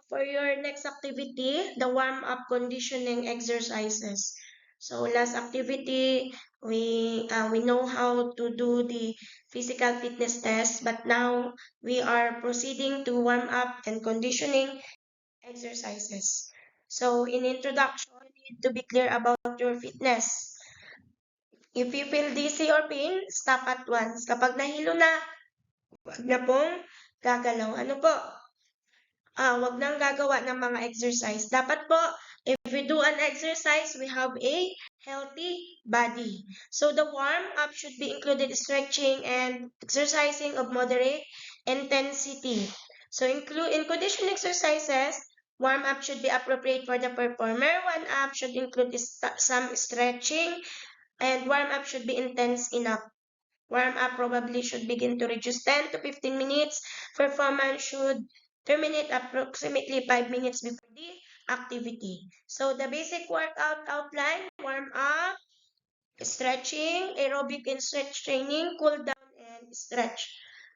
for your next activity, the warm-up conditioning exercises. So last activity, we know how to do the physical fitness test, but now we are proceeding to warm up and conditioning exercises. So in introduction, you need to be clear about your fitness. If you feel dizzy or pain, stop at once. Kapag nahilo na, wag na pong gagalaw. Ano po? Wag nang gagawa ng mga exercise. Dapat po, if we do an exercise, we have a healthy body. So the warm-up should be included stretching and exercising of moderate intensity. So in conditioning exercises, warm-up should be appropriate for the performer. Warm-up should include some stretching, and warm-up should be intense enough. Warm-up probably should begin to reduce 10 to 15 minutes. Performance should terminate approximately 5 minutes before the activity. So the basic workout outline, warm-up, stretching, aerobic and stretch training, cool down, and stretch.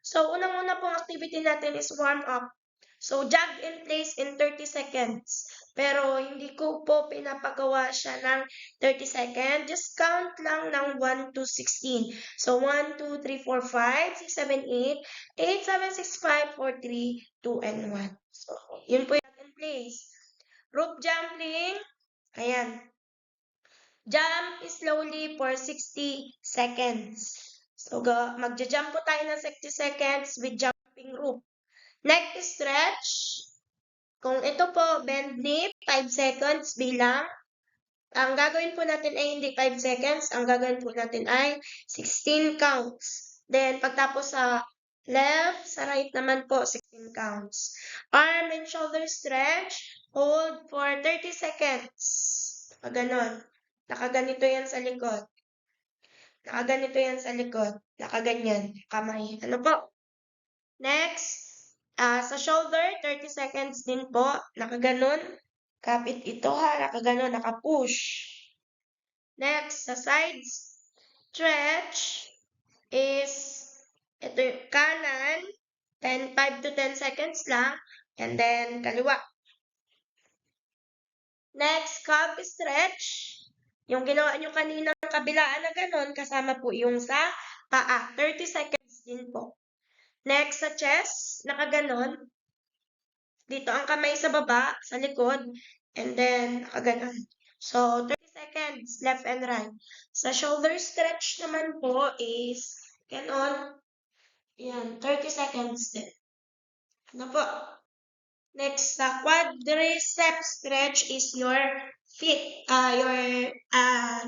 So unang-una pong activity natin is warm-up. So jog in place in 30 seconds. Pero hindi ko po pinapagawa siya ng 30 seconds. Just count lang ng 1 to 16. So 1, 2, 3, 4, 5, 6, 7, 8, 8, 7, 6, 5, 4, 3, 2, and 1. So yun po yung in place. Rope jumping. Ayan. Jump slowly for 60 seconds. So magja-jump po tayo ng 60 seconds with jumping rope. Neck stretch. Kung ito po, bend knee, 5 seconds bilang. Ang gagawin po natin ay hindi 5 seconds. Ang gagawin po natin ay 16 counts. Then, pagtapos sa left, sa right naman po, 16 counts. Arm and shoulder stretch. Hold for 30 seconds. Ganon. Nakaganito yan sa likod. Nakaganito yan sa likod. Nakaganyan. Kamay. Ano po? Next. Sa shoulder, 30 seconds din po. Nakaganon. Kapit ito ha. Nakaganon. Nakapush. Next, sa sides, stretch is ito yung kanan. 5 to 10 seconds lang. And then, kaliwa. Next, calf stretch. Yung ginawa nyo kanina ng kabilaan na ganon, kasama po yung sa paa. 30 seconds din po. Next, sa chest, nakaganon. Dito ang kamay sa baba, sa likod, and then nakaganon. So, 30 seconds, left and right. Sa shoulder stretch naman po is, ganon. Yan, 30 seconds din. Ano po? Next, sa quadriceps stretch is your feet,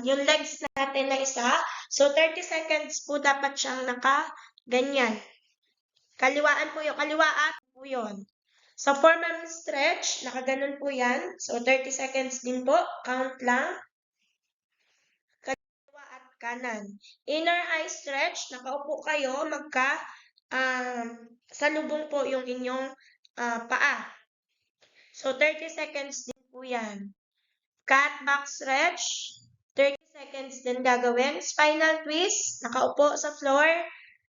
yung legs natin na isa. So, 30 seconds po dapat siyang naka-ganyan. Kaliwaan po yun. Kaliwaan po yun. Sa forearm stretch, nakaganon po yan. So, 30 seconds din po. Count lang. Kaliwa at kanan. Inner eye stretch, nakaupo kayo, salubong po yung inyong paa. So, 30 seconds din po yan. Cat back stretch, 30 seconds din gagawin. Spinal twist, nakaupo sa floor.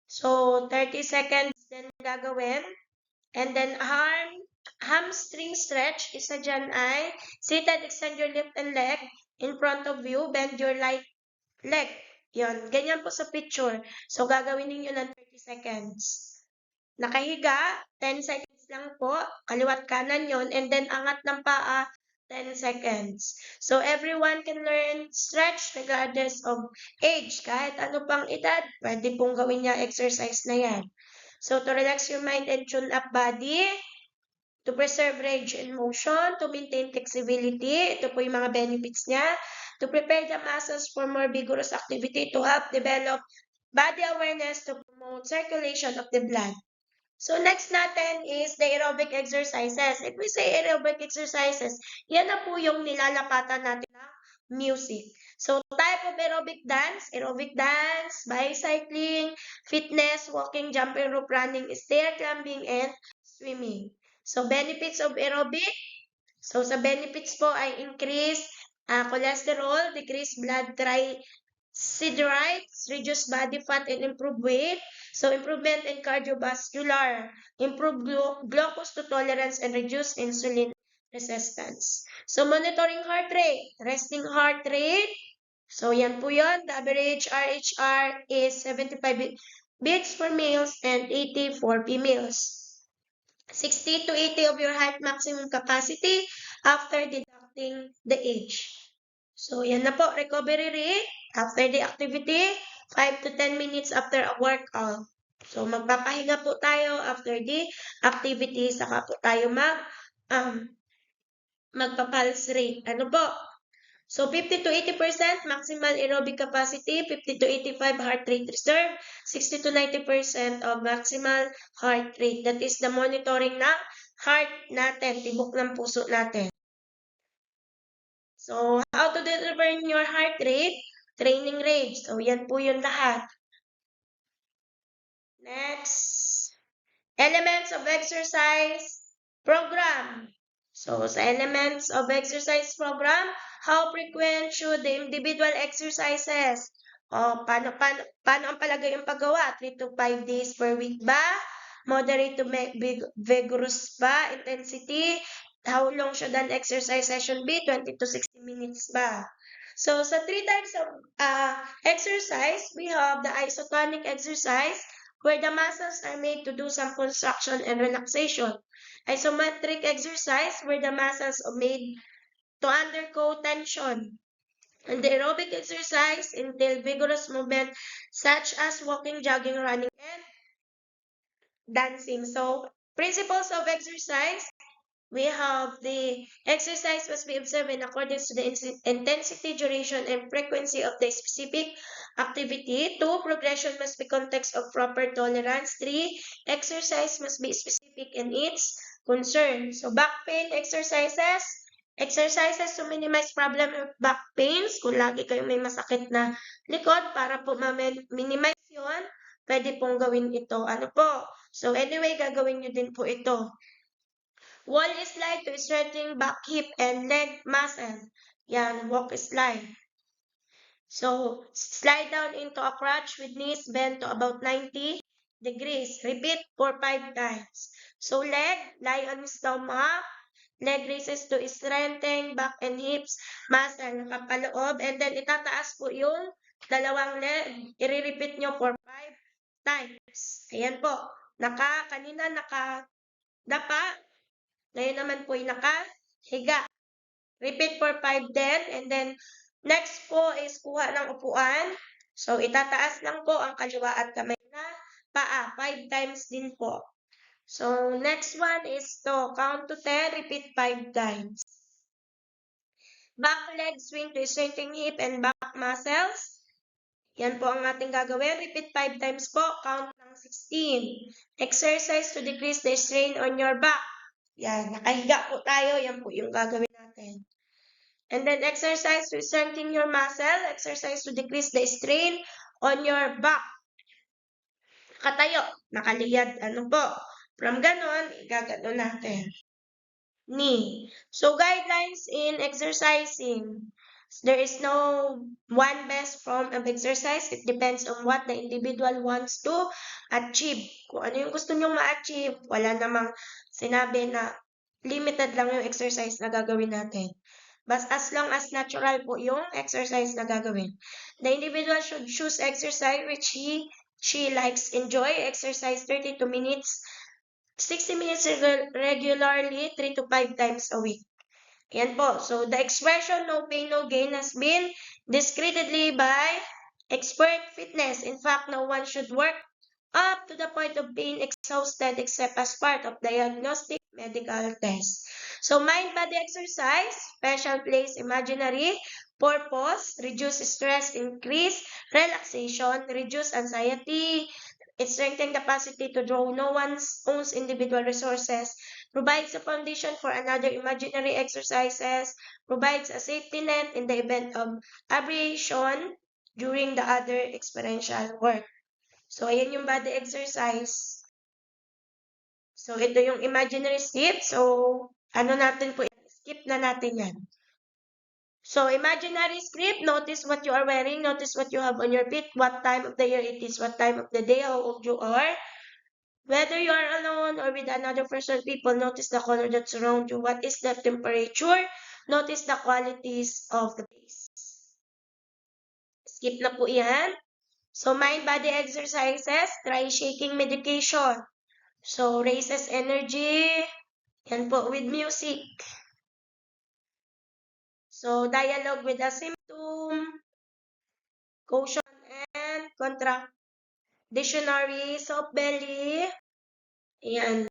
So, 30 seconds din gagawin. And then, hamstring stretch, isa dyan ay seated, extend your left and leg in front of you, bend your right leg. Yun, ganyan po sa picture. So, gagawin ninyo ng 30 seconds. Nakahiga, 10 seconds lang po, kaliwat kanan yon, and then angat ng paa, 10 seconds. So, everyone can learn stretch regardless of age. Kahit ano pang edad, pwede pong gawin niya exercise na yan. So, to relax your mind and tune up body, to preserve range and motion, to maintain flexibility, ito po yung mga benefits niya, to prepare the muscles for more vigorous activity, to help develop body awareness, to promote circulation of the blood. So, next natin is the aerobic exercises. If we say aerobic exercises, yan na po yung nilalapatan natin ng music. So, type of aerobic dance, bicycling, fitness, walking, jumping rope, running, stair climbing, and swimming. So, benefits of aerobic. So, sa benefits po ay increase cholesterol, decrease blood Siderites, reduce body fat and improve weight. So improvement in cardiovascular, improve glucose to tolerance and reduce insulin resistance. So monitoring heart rate, resting heart rate. So yan po yun. The average RHR is 75 beats for males and 80 for females. 60 to 80 of your height maximum capacity after deducting the age. So, yan na po, recovery rate after the activity, 5 to 10 minutes after a workout. So, magpapahinga po tayo after the activity, saka po tayo magpa-pulse rate. Ano po? So, 50 to 80% maximal aerobic capacity, 50 to 85 heart rate reserve, 60 to 90% of maximal heart rate. That is the monitoring ng heart natin, tibok ng puso natin. So, how to determine your heart rate? Training range. So, yan po yung lahat. Next. Elements of exercise program. So, sa elements of exercise program, how frequent should the individual exercises? Paano ang palagay yung paggawa? 3 to 5 days per week ba? Moderate to vigorous ba? Intensity? How long should an exercise session be? 20 to 60 minutes ba? So, sa 3 types of exercise, we have the isotonic exercise, where the muscles are made to do some contraction and relaxation. Isometric exercise, where the muscles are made to undergo tension. And the aerobic exercise entail vigorous movement such as walking, jogging, running, and dancing. So, principles of exercise, we have the exercise must be observed in accordance to the intensity, duration, and frequency of the specific activity. 2, progression must be context of proper tolerance. 3, exercise must be specific in its concern. So, back pain exercises. Exercises to minimize problem of back pains. Kung lagi kayo may masakit na likod, para po ma-minimize yun, pwede pong gawin ito. Ano po? So, anyway, gagawin nyo din po ito. Wall slide to strengthen back, hip, and leg muscle. Yan, walk slide. So, slide down into a crouch with knees bent to about 90 degrees. Repeat for 5 times. So, leg, lie on stomach. Leg raises to strengthen back and hips muscle. Nakapaloob. And then, itataas po yung dalawang leg. I-repeat nyo for 5 times. Ayan po. Kanina nakadapa. Ngayon naman po ay nakahiga. Repeat for 5 then. And then, next po is kuha ng upuan. So, itataas lang po ang kaliwa at kamay na paa. 5 times din po. So, next one is to count to 10. Repeat 5 times. Back leg swing to strengthen hip and back muscles. Yan po ang ating gagawin. Repeat 5 times po. Count ng 16. Exercise to decrease the strain on your back. Yan, nakahiga po tayo. Yan po yung gagawin natin. And then exercise to strengthen your muscle. Exercise to decrease the strain on your back. Nakatayo, nakaliyad. Ano po? From ganon, igagano natin. Knee. So guidelines in exercising. There is no one best form of exercise. It depends on what the individual wants to achieve. Kung ano yung gusto nyong ma-achieve, wala namang sinabi na limited lang yung exercise na gagawin natin. But as long as natural po yung exercise na gagawin. The individual should choose exercise which she likes. Enjoy exercise 32 minutes, 60 minutes regularly, 3 to 5 times a week. Yan po. So, the expression no pain, no gain has been discredited by expert fitness. In fact, no one should work up to the point of being exhausted except as part of diagnostic medical test. So, mind-body exercise, special place, imaginary, purpose, reduce stress, increase relaxation, reduce anxiety, it strengthens capacity to draw no one's own individual resources, provides a foundation for another imaginary exercises, provides a safety net in the event of aberration during the other experiential work. So, ayan yung body exercise. So, ito yung imaginary skip. So, ano natin po, skip na natin yan. So, imaginary script, notice what you are wearing, notice what you have on your feet, what time of the year it is, what time of the day, how old you are. Whether you are alone or with another person, people, notice the color that surround you. What is the temperature? Notice the qualities of the place. Skip na po yan. So, mind body exercises, try shaking medication. So, raises energy. Yan po, with music. So, dialogue with a symptom. Caution and contract. Dictionary, soft belly. Yan.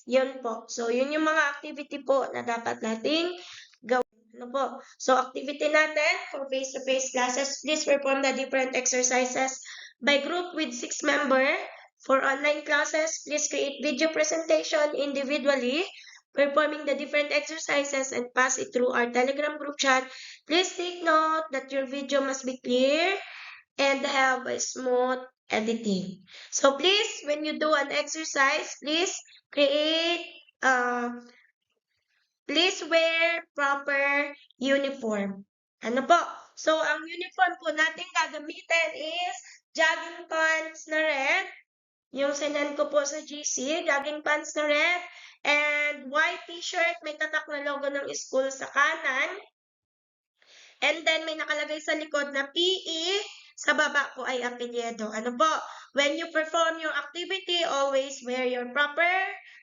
Yun po. So, yun yung mga activity po na dapat nating gawin. Ano po? So, activity natin for face-to-face classes, please perform the different exercises by group with 6 members. For online classes, please create video presentation individually, performing the different exercises and pass it through our Telegram group chat. Please take note that your video must be clear and have a smooth editing. So please, when you do an exercise, please please wear proper uniform. Ano po? So, ang uniform po natin gagamitin is jogging pants na red. Yung sinend ko po sa GC, jogging pants na red. And white t-shirt, may tatak na logo ng school sa kanan. And then, may nakalagay sa likod na PE. Sa baba po ay apelyido. Ano po? When you perform your activity, always wear your proper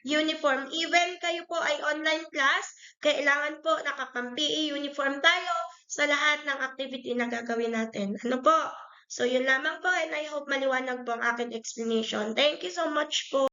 uniform. Even kayo po ay online class, kailangan po nakapang-PE uniform tayo sa lahat ng activity na gagawin natin. Ano po? So, yun lamang po and I hope maliwanag po ang aking explanation. Thank you so much po.